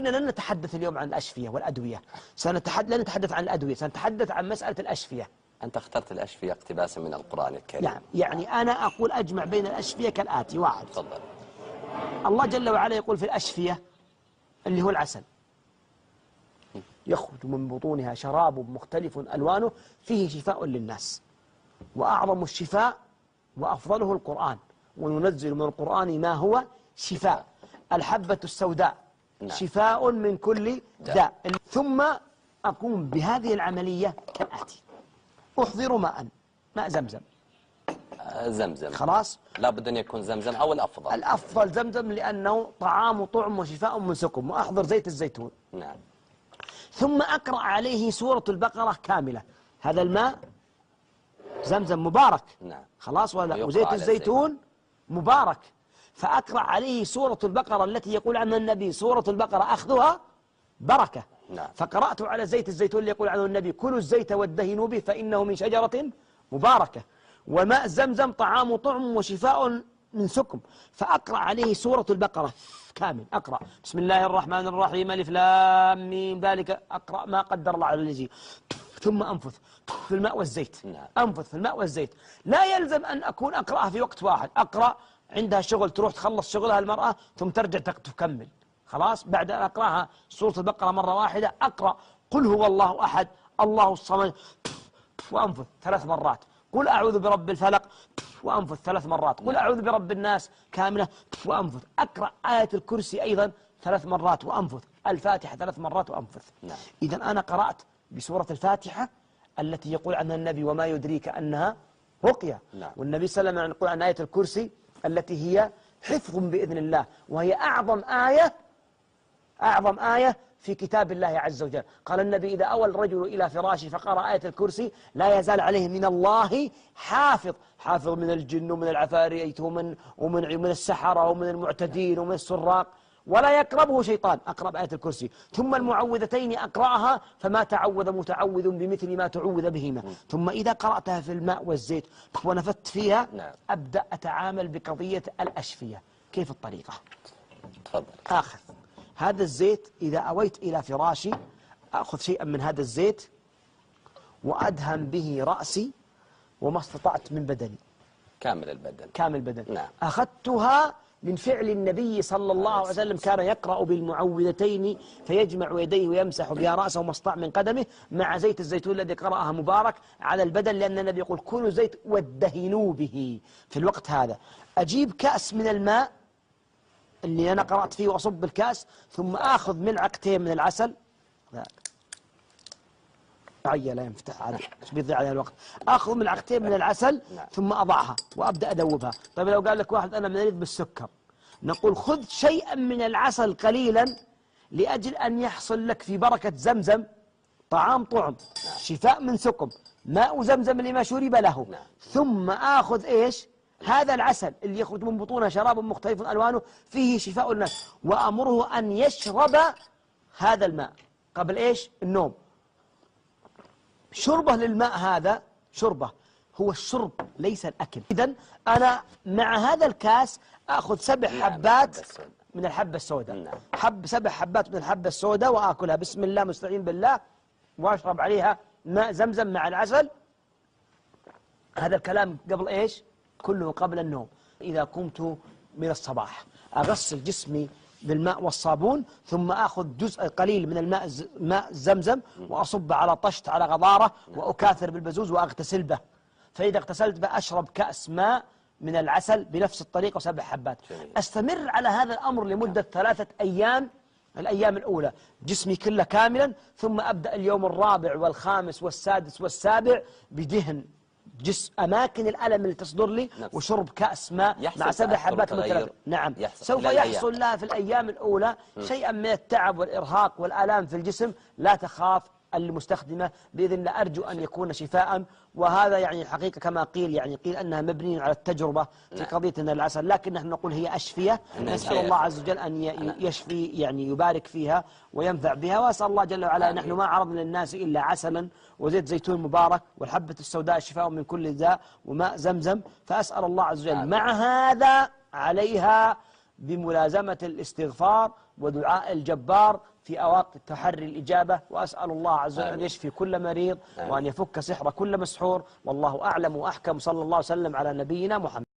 لكننا لن نتحدث اليوم عن الأشفية والأدوية، لن نتحدث عن الأدوية، سنتحدث عن مسألة الأشفية. أنت اخترت الأشفية اقتباسا من القرآن الكريم. يعني أنا أقول أجمع بين الأشفية كالآتي: واحد، تفضل. الله جل وعلا يقول في الأشفية اللي هو العسل: يخرج من بطونها شراب مختلف ألوانه فيه شفاء للناس، وأعظم الشفاء وأفضله القرآن، وننزل من القرآن ما هو شفاء. الحبة السوداء شفاء من كل داء. ثم أقوم بهذه العملية كالآتي: أحضر ماء زمزم. زمزم خلاص، لابد أن يكون زمزم أو الأفضل زمزم، لأنه طعام وطعم وشفاء من سقم. وأحضر زيت الزيتون. نعم. ثم أقرأ عليه سورة البقرة كاملة. هذا الماء زمزم مبارك. نعم. خلاص، وزيت الزيتون مبارك. فأقرأ عليه سورة البقرة التي يقول عنها النبي: سورة البقرة أخذها بركة. نعم. فقرأت على زيت الزيتون اللي يقول عنه النبي: كلوا الزيت وادهنوا به فإنه من شجرة مباركة. وماء زمزم طعام طعم وشفاء من سقم. فأقرأ عليه سورة البقرة كامل. أقرأ بسم الله الرحمن الرحيم ألف لام ميم ذلك. أقرأ ما قدر الله على الذي. ثم أنفث في الماء والزيت. أنفث في الماء والزيت. لا يلزم أن أكون أقرأها في وقت واحد. أقرأ عندها شغل، تروح تخلص شغلها المرأة ثم ترجع تكمل. خلاص، بعد أن أقرأها سورة البقرة مرة واحدة أقرأ قل هو الله أحد الله الصمد وأنفث 3 مرات. قل أعوذ برب الفلق وأنفث 3 مرات. قل أعوذ برب الناس كاملة وأنفث. أقرأ آية الكرسي أيضا 3 مرات وأنفث. الفاتحة 3 مرات وأنفث. إذا أنا قرأت بسورة الفاتحة التي يقول عنها النبي: وما يدريك أنها رقية. والنبي صلى الله عليه وسلم يقول عن آية الكرسي التي هي حفظ بإذن الله، وهي أعظم آية في كتاب الله عز وجل. قال النبي: إذا أوى الرجل إلى فراشه فقرأ آية الكرسي لا يزال عليه من الله حافظ من الجن ومن العفاريت ومن السحرة ومن المعتدين ومن السراق، ولا يقربه شيطان. أقرب آية الكرسي. ثم المعوذتين أقرأها فما تعوذ متعوذ بمثل ما تعوذ بهما. ثم إذا قرأتها في الماء والزيت ونفثت فيها أبدأ أتعامل بقضية الأشفية. كيف الطريقة؟ تفضل. آخذ هذا الزيت، إذا أويت إلى فراشي أخذ شيئا من هذا الزيت وأدهن به رأسي وما استطعت من بدني. كامل البدن. نعم. أخذتها من فعل النبي صلى الله عليه وسلم، كان يقرأ بالمعوذتين فيجمع يديه ويمسح بها رأسه وما استطاع من قدمه مع زيت الزيتون الذي قرأها مبارك على البدن، لأن النبي يقول: كلوا زيت وادهنوا به. في الوقت هذا أجيب كأس من الماء اللي أنا قرأت فيه وأصب بالكأس، ثم آخذ ملعقتين من العسل. لا ينفتح على بيضيع عليها الوقت. آخذ ملعقتين من العسل ثم أضعها وأبدأ أذوبها. طيب لو قال لك واحد: أنا مريض بالسكر، نقول: خذ شيئا من العسل قليلا لأجل أن يحصل لك في بركة زمزم طعام طعم شفاء من سقم، ماء زمزم لما شرب له. ثم آخذ إيش؟ هذا العسل اللي يخرج من بطونها شراب مختلف ألوانه فيه شفاء الناس، وأمره أن يشرب هذا الماء قبل إيش؟ النوم. شربه للماء هذا شربه هو الشرب ليس الأكل. إذن أنا مع هذا الكاس أخذ 7 حبات من الحبة السوداء. 7 حبات من الحبة السوداء وآكلها بسم الله مستعين بالله، وأشرب عليها ماء زمزم مع العسل. هذا الكلام قبل إيش؟ كله قبل النوم. إذا قمت من الصباح أغسل جسمي بالماء والصابون، ثم أخذ جزء قليل من ماء زمزم وأصب على طشت على غضارة وأكاثر بالبزوز وأغتسل به. فإذا اغتسلت به أشرب كأس ماء من العسل بنفس الطريقة و7 حبات. أستمر على هذا الأمر لمدة 3 أيام. الأيام الأولى جسمي كله كاملا، ثم أبدأ اليوم الرابع والخامس والسادس والسابع بدهن أماكن الألم اللي تصدر لي وشرب كأس ماء مع 7 حبات من 3. نعم، سوف يحصل لها في الأيام الأولى شيئا من التعب والإرهاق والآلام في الجسم. لا تخاف المستخدمة بإذن الله، أرجو أن يكون شفاء. وهذا يعني الحقيقة كما قيل، يعني قيل أنها مبنية على التجربة في قضية العسل، لكن نحن نقول هي أشفية. نسأل الله عز وجل أن يشفي، يعني يبارك فيها وينفع بها. وأسأل الله جل وعلا، نحن ما عرضنا للناس إلا عسلا وزيت زيتون مبارك والحبة السوداء شفاء من كل داء وماء زمزم. فأسأل الله عز وجل مع هذا عليها بملازمة الاستغفار ودعاء الجبار في أوقات تحري الإجابة. وأسأل الله عز وجل أن يشفي كل مريض وأن يفك سحر كل مسحور، والله أعلم وأحكم. صلى الله وسلم على نبينا محمد.